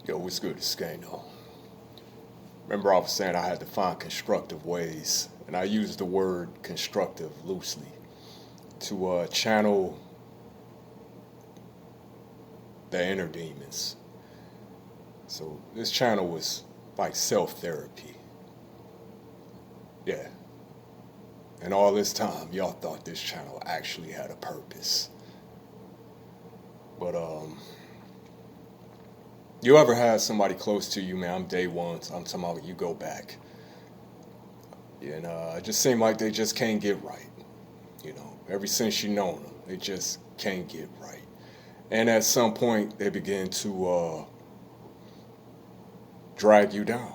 Yo, what's good? It's Skano. Remember, I was saying I had to find constructive ways, and I use the word constructive loosely to channel the inner demons. So this channel was like self-therapy. Yeah. And all this time, y'all thought this channel actually had a purpose. But you ever had somebody close to you, man? I'm day one, so I'm talking about you go back. And it just seemed like they just can't get right. You know, ever since you known them, they just can't get right. And at some point, they begin to drag you down.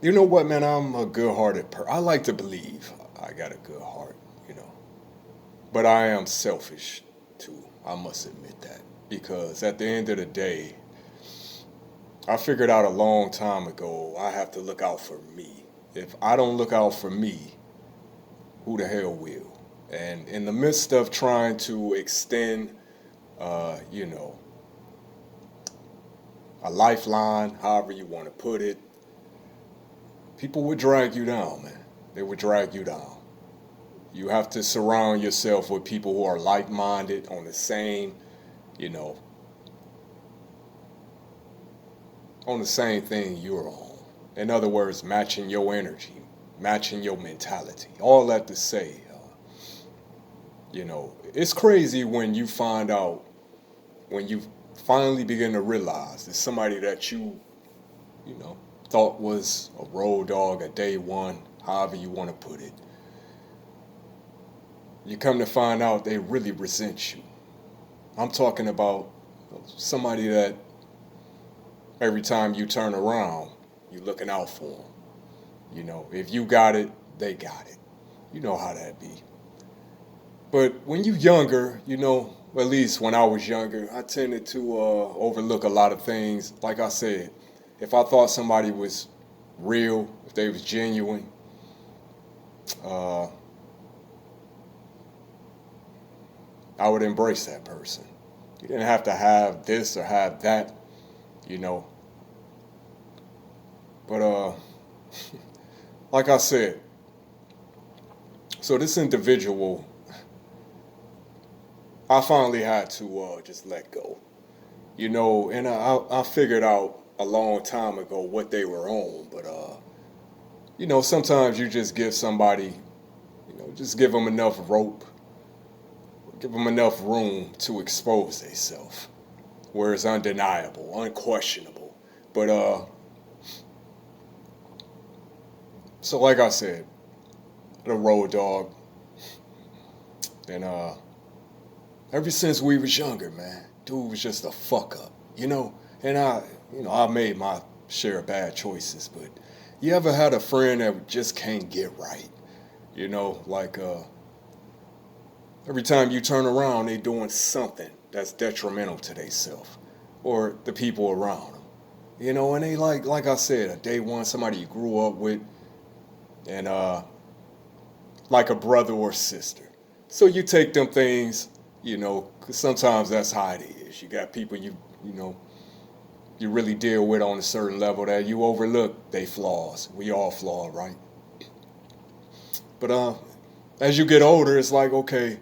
You know what, man? I'm a good-hearted person. I like to believe I got a good heart, you know. But I am selfish, too. I must admit that. Because at the end of the day, I figured out a long time ago I have to look out for me. If I don't look out for me, who the hell will? And in the midst of trying to extend, you know, a lifeline, however you want to put it, people would drag you down, man. They would drag you down. You have to surround yourself with people who are like-minded on the same, you know, on the same thing you're on. In other words, matching your energy, matching your mentality. All that to say, you know, it's crazy when you find out, when you finally begin to realize that somebody that you know, thought was a road dog, a day one, however you want to put it, you come to find out they really resent you. I'm talking about somebody that every time you turn around, you're looking out for them. You know, if you got it, they got it. You know how that be. But when you're younger, you know, at least when I was younger, I tended to overlook a lot of things. Like I said, if I thought somebody was real, if they was genuine, I would embrace that person. You didn't have to have this or have that, you know. But like I said, so this individual, I finally had to just let go, you know, and I figured out a long time ago what they were on. But you know, sometimes you just give somebody, you know, just give them enough rope, give them enough room to expose themselves, where it's undeniable, unquestionable. But so like I said, the road dog, and ever since we was younger, man, dude was just a fuck up, you know. And I made my share of bad choices, but you ever had a friend that just can't get right, you know, like every time you turn around, they doing something that's detrimental to themselves or the people around them, you know. And they like I said, a day one, somebody you grew up with, and like a brother or sister. So you take them things, you know, 'cause sometimes that's how it is. You got people you know, you really deal with on a certain level that you overlook they flaws. We all flawed, right? But as you get older, it's like, okay,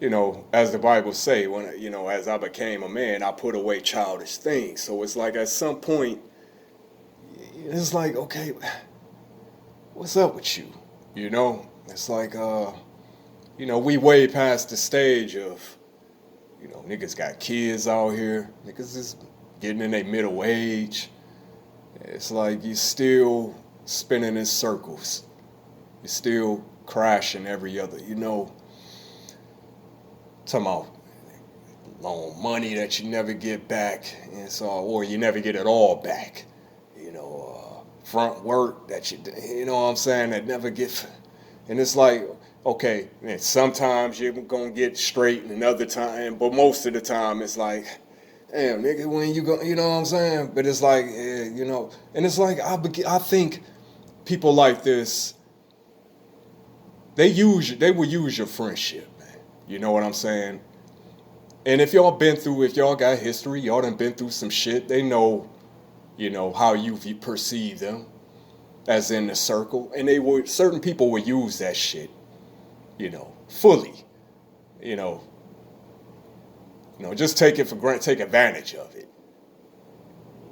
you know, as the Bible say, when, you know, as I became a man, I put away childish things. So it's like at some point, it's like, okay, what's up with you? You know, it's like, you know, we way past the stage of, you know, niggas got kids out here. Niggas is getting in their middle age. It's like you still spinning in circles. You're still crashing every other, you know, talking about loan money that you never get back, and so, or you never get it all back. You know, front work that you know what I'm saying, that never get, and it's like, okay, and sometimes you're gonna get straight, and another time, but most of the time it's like, damn, nigga, when you go, you know what I'm saying? But it's like, you know, and it's like I think people like this, they will use your friendship, man. You know what I'm saying? And if y'all got history, y'all done been through some shit, they know, how you perceive them as in the circle. And certain people would use that shit, fully, you know, just take it for granted, take advantage of it.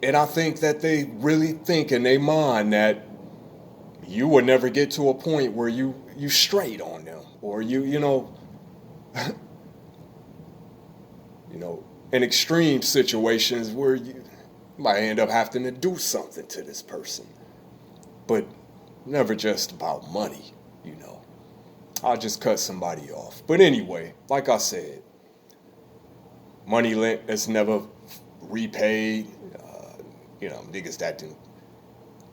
And I think that they really think in their mind that you will never get to a point where you straight on them, or in extreme situations where you might end up having to do something to this person. But never just about money, I'll just cut somebody off. But anyway, like I said, money lent is never repaid. Niggas that didn't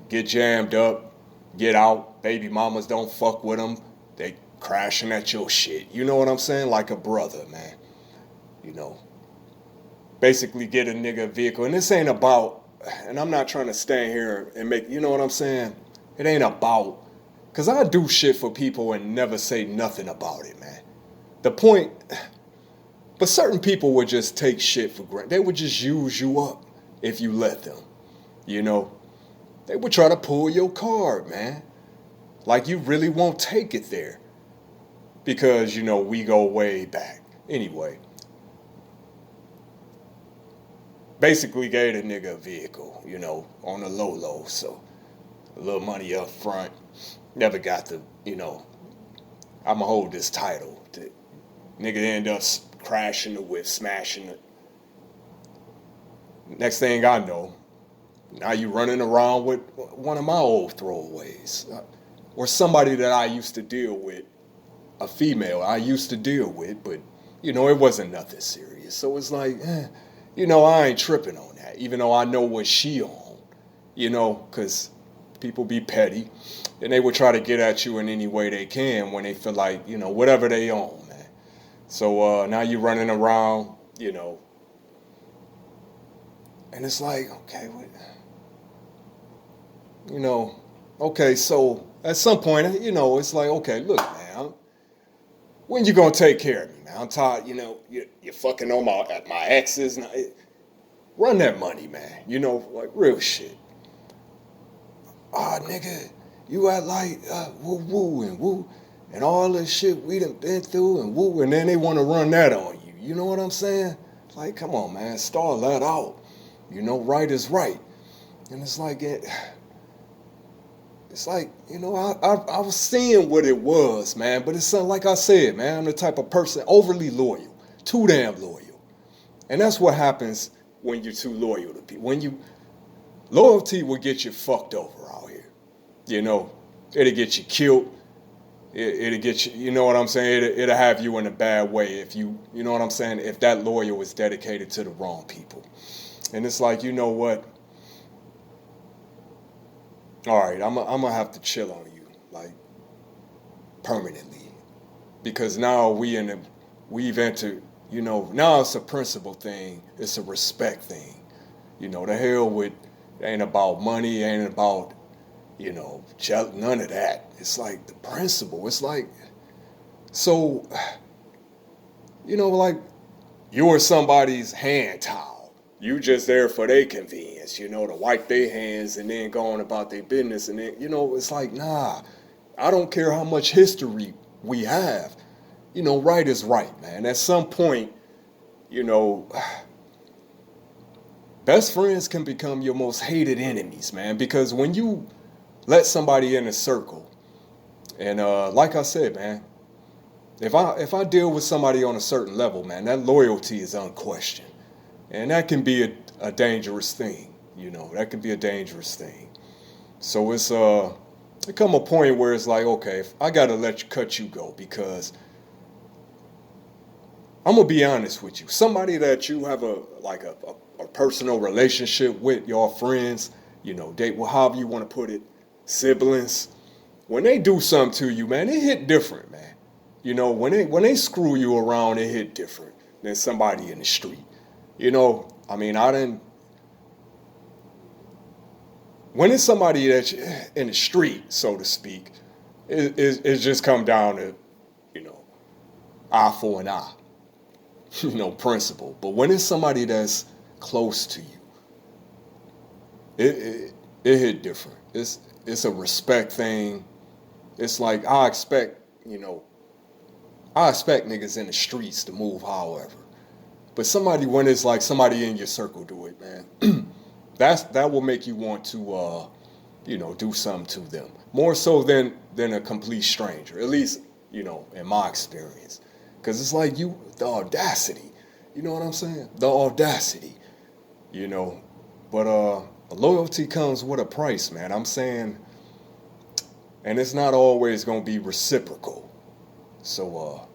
get jammed up, get out, baby mamas don't fuck with them, they crashing at your shit. You know what I'm saying? Like a brother, man. Basically get a nigga a vehicle. And this ain't about, and I'm not trying to stand here and make, you know what I'm saying? It ain't about, because I do shit for people and never say nothing about it, man. The point, but certain people would just take shit for granted. They would just use you up if you let them. They would try to pull your card, man. Like you really won't take it there. Because, we go way back. Anyway. Basically gave a nigga a vehicle, on the low. So a little money up front. Never got the, I'ma hold this title. Nigga end up crashing the whip, smashing it. Next thing I know, now you running around with one of my old throwaways. Or somebody that I used to deal with, a female I used to deal with, but, it wasn't nothing serious. So it's like, I ain't tripping on that, even though I know what she on, because people be petty, and they would try to get at you in any way they can when they feel like, whatever they own, man. So now you running around, and it's like, okay, okay, so at some point, it's like, okay, look, man, when you gonna take care of me, man? I'm tired, you're fucking on my exes. Run that money, man, like real shit. Nigga, you act like woo, and all this shit we done been through and woo, and then they want to run that on you. You know what I'm saying? Like, come on, man, stall that out. Right is right. And it's like, I was seeing what it was, man. But it's something, like I said, man, I'm the type of person, overly loyal, too damn loyal. And that's what happens when you're too loyal to people. Loyalty will get you fucked over out here. It'll get you killed. It'll get you, you know what I'm saying? It'll have you in a bad way if you know what I'm saying? If that loyal is dedicated to the wrong people. And it's like, you know what? All right, I'm gonna have to chill on you, like, permanently. Because now we've entered, now it's a principle thing. It's a respect thing. The hell with, it ain't about money, it ain't about, none of that. It's like the principle. It's like, so, like, you're somebody's hand towel. You just there for their convenience, to wipe their hands and then go on about their business. And then, it's like, nah, I don't care how much history we have. Right is right, man. At some point, best friends can become your most hated enemies, man. Because when you let somebody in a circle, and like I said, man, if I deal with somebody on a certain level, man, that loyalty is unquestioned. And that can be a dangerous thing, that can be a dangerous thing. So it's there come a point where it's like, okay, I gotta cut you go, because I'm gonna be honest with you. Somebody that you have a personal relationship with, your friends, date, however you want to put it, siblings, when they do something to you, man, it hit different, man. When they screw you around, it hit different than somebody in the street. When it's somebody that's in the street, so to speak, it's just come down to, eye for an eye. principle. But when it's somebody that's close to you, it hit different. It's a respect thing. It's like I expect niggas in the streets to move however. But somebody when it's like somebody in your circle do it, man. That will make you want to do something to them. More so than a complete stranger. At least, in my experience. Cause it's like the audacity. You know what I'm saying? The audacity. You know. But loyalty comes with a price, man. I'm saying, and it's not always gonna be reciprocal. So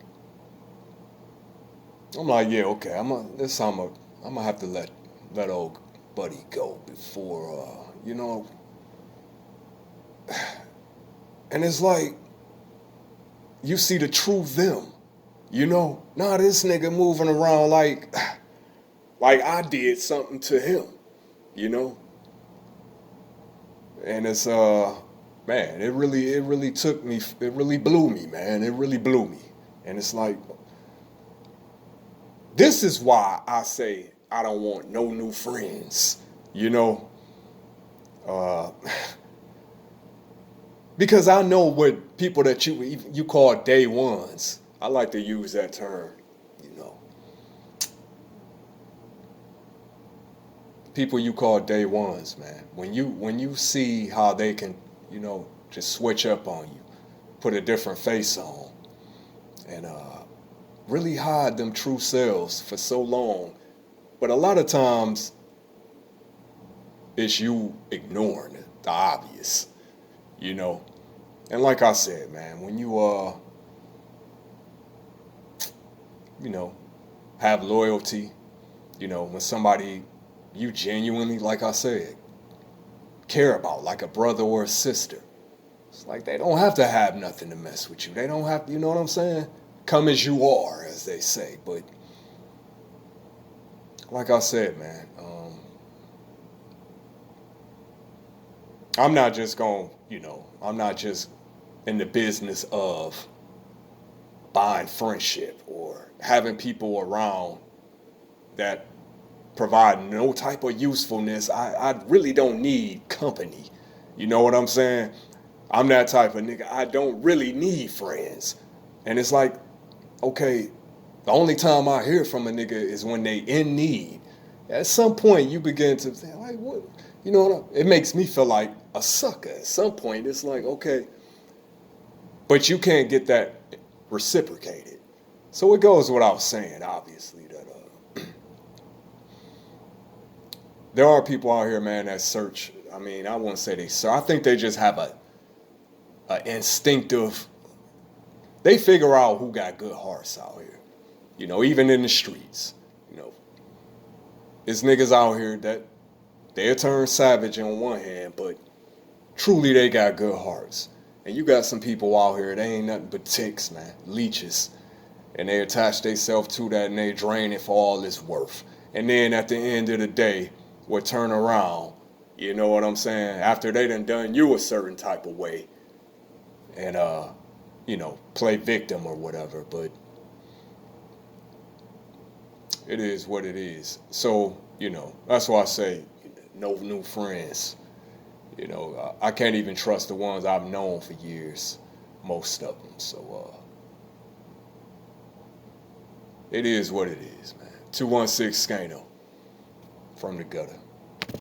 I'm like, yeah, okay. This time I'm gonna have to let old buddy go before and it's like you see the true them. Nah, this nigga moving around like I did something to him, you know? And it's man, it really took me, it really blew me, man. It really blew me. And it's like this is why I say I don't want no new friends, Uh because I know what people that you call day ones. I like to use that term, you know. People you call day ones, man. When you see how they can, just switch up on you, put a different face on, and really hide them true selves for so long. But a lot of times it's you ignoring the obvious, you know. And like I said, man, when you have loyalty, when somebody you genuinely, like I said, care about, like a brother or a sister, it's like they don't have to have nothing to mess with you. They don't have, you know what I'm saying? Come as you are, as they say. But like I said, man, I'm not just going, I'm not just in the business of buying friendship or having people around that provide no type of usefulness. I really don't need company. You know what I'm saying? I'm that type of nigga. I don't really need friends. And it's like, okay, the only time I hear from a nigga is when they in need. At some point you begin to say, like, what? You know what? It makes me feel like a sucker. At some point it's like, okay, but you can't get that reciprocated. So it goes without saying, obviously, that there are people out here, man, that search. I mean, I wouldn't say they search. I think they just have a instinctive. They figure out who got good hearts out here. Even in the streets. It's niggas out here that they'll turn savage on one hand, but truly they got good hearts. And you got some people out here, they ain't nothing but ticks, man, leeches. And they attach themselves to that and they drain it for all it's worth. And then at the end of the day, will turn around, you know what I'm saying, after they done you a certain type of way and play victim or whatever. But it is what it is. So, that's why I say no new friends. I can't even trust the ones I've known for years, most of them. So it is what it is, man. 216 Scano from the gutter.